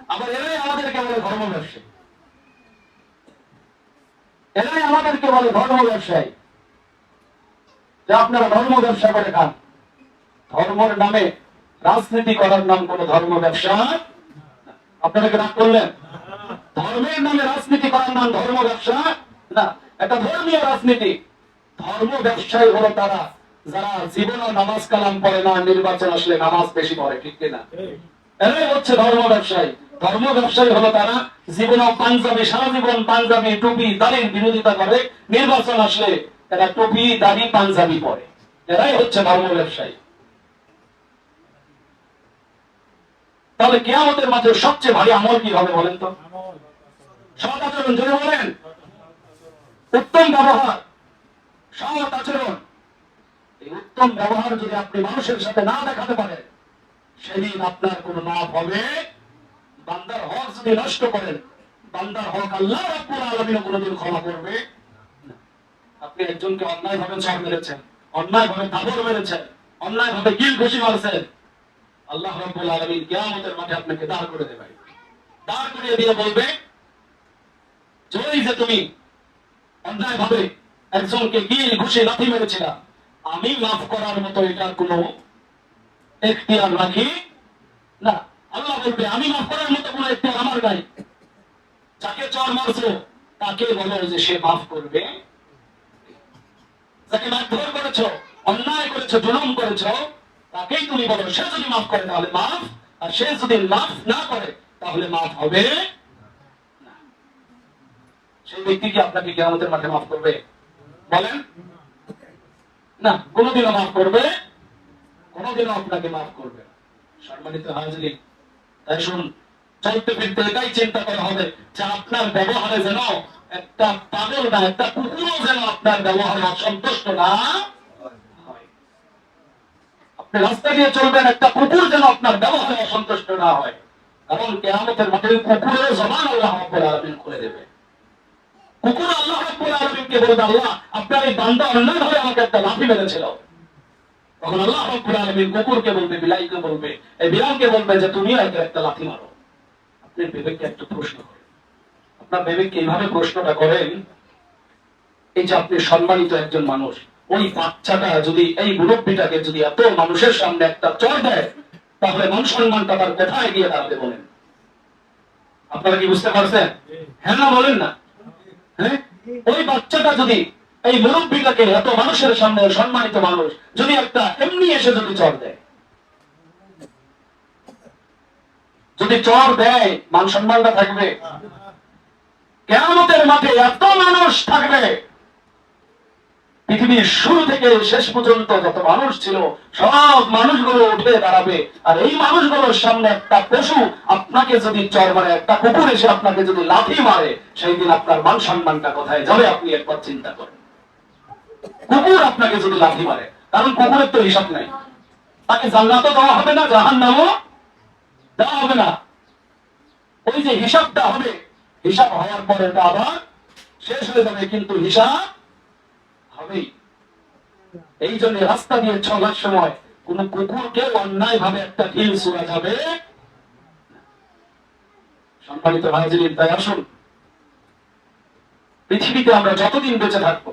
আবার এরাই আমাদেরকে বলে ধর্ম ব্যবসায়ী, এরাই আমাদেরকে বলে ধর্ম ব্যবসায়ী, যে আপনারা ধর্ম ব্যবসা করে খান। ধর্মের নামে রাজনীতি করার নাম কোন ধর্ম ব্যবসা। আপনারা কি রাগ করলেন? ধর্মের নামে রাজনীতি করার নাম ধর্ম ব্যবসা না, একটা ধর্মীয় রাজনীতি। ধর্ম ব্যবসায়ী হলো তারা যারা জীবনে নামাজ কালাম পড়ে না, নির্বাচন আসলে নামাজ বেশি পড়ে, ঠিক কিনা? এরাই হচ্ছে ধর্ম ব্যবসায়ী। ধর্ম ব্যবসায়ী হলো তারা জীবনে পাঞ্জাবি, সারা জীবন পাঞ্জাবি টুপি দাড়ির বিরোধিতা করে, নির্বাচন আসলে এরা টুপি দাড়ি পাঞ্জাবি পরে। এরাই হচ্ছে ধর্ম ব্যবসায়ী। তাহলে কিয়ামতের মাঝে সবচেয়ে ভারী আমল কি হবে বলেন তো? সৎ আচরণ, জোরে বলেন। উত্তম ব্যবহার, সৎ আচরণ। এই উত্তম ব্যবহার যদি আপনি মানুষের সাথে না দেখাতে পারেন, সেদিন আপনার কোন লাভ হবে। বান্দার হক যদি নষ্ট করেন, বান্দার হক আল্লাহ রাব্বুল আলামিন কোনদিন ক্ষমা করবে না। আপনি একজনকে অন্যায় ভাবে চড় মেরেছেন, অন্যায় ভাবে থাপড় মেরেছেন, অন্যায় ভাবে গিল ঘুষি মারছেন, আল্লাহ রাব্বুল আলামিন কিয়ামতের মাঠে আপনাকে দাঁড় করে দেবে। দাঁড় করিয়ে দিয়ে বলবে, যে তুমি অন্যায় ভাবে একজনকে গিল ঘুষি লাথি মেরেছিলা, আমি মাফ করার মতো এটার কোনো এখতিয়ার রাখি না। আল্লাহ বলবে, আমি মাফ করার মতো কোনো এখতিয়ার আমার নাই। যাকে চর মারছো তাকে বলো যে সে মাফ করবে। যাকে মারধর করেছো, অন্যায় করেছো, জুলুম করেছো, তাকেই তুমি বলো সে যদি মাফ করে তাহলে মাফ, আর সে যদি মাফ না করে তাহলে মাফ হবে না। সেই ব্যক্তি কি আপনাকে কিয়ামতের মাঠে মাফ করবে বলেন? না, কোনদিনও মাফ করবে, কোনদিনও আপনাকে মাফ করবে না। সম্মানিত হাজিরিন, তাই শুনুন, চলতে ফিরতে এটাই চিন্তা করা হবে যে আপনার ব্যবহারে যেন একটা পাগল না, একটা কুকুরও যেন আপনার ব্যবহারে অসন্তুষ্ট না হয়। আপনি রাস্তা দিয়ে চলবেন, একটা কুকুর যেন আপনার ব্যবহারে অসন্তুষ্ট না হয়। কারণ কিয়ামতের মাঠে কুকুরের জবান আল্লাহ রাব্বুল আলামিন খুলে দেবে। কুকুর আল্লাহ রাব্বুল আলামিনকে বলবে, আল্লাহ আপনার এই বান্দা অন্যায়ভাবে আমাকে একটা লাথি মেরেছিল। তখন আল্লাহ রাব্বুল আলামিন কুকুরকে বলবে, বিলাইকে বলবে, এই বিড়ালকে বলবে যে তুমিও একে একটা লাথি মারো। আপনার বিবেককে একটা প্রশ্ন করেন, আপনার বিবেককে এইভাবে প্রশ্নটা করেন, এই যে আপনি সম্মানিত একজন মানুষ, ওই বাচ্চাটা যদি, এই মুরব্বীটাকে যদি এত মানুষের সামনে একটা চড় দেয়, তাহলে মান সম্মানটা তার কোথায় গিয়ে দাঁড়াবে বলেন? আপনারা কি বুঝতে পারছেন? হ্যাঁ না বলেন না? হ্যাঁ, ওই বাচ্চাটা যদি এই মুরব্বীটাকে এত মানুষের সামনে, সম্মানিত মানুষ যদি একটা এমনি এসে যদি চড় দেয়, যদি চড় দেয়, মান সম্মানটা থাকবে? কিয়ামতের মাঠে এত মানুষ থাকবে, পৃথিবীর শুরু থেকে শেষ পর্যন্ত যত মানুষ ছিল সব মানুষগুলো উঠে দাঁড়াবে, আর এই মানুষগুলোর সামনে একটা পশু আপনাকে যদি চড় মারে, একটা কুকুর এসে আপনাকে যদি লাথি মারে, সেই দিন আপনার মান সম্মানটা কোথায় যাবে? আপনি একবার চিন্তা করেন। কুকুর আপনাকে যদি লাথি মারে, কারণ কুকুরের তো হিসাব নাই, তাকে জান্নাতও দেওয়া হবে না, জাহান্নামও দেওয়া হবে না। ওই যে হিসাবটা হবে, হিসাব হওয়ার পরে এটা আবার শেষ হয়ে যাবে, কিন্তু হিসাব হবেই। এই জন্য রাস্তা দিয়ে চলার সময় কোন কুকুরকে অন্যায় ভাবে একটা ঢিল ছোড়া যাবে। সম্মানিত হাজিরিন, তাই আসুন, পৃথিবীতে আমরা যতদিন বেঁচে থাকবো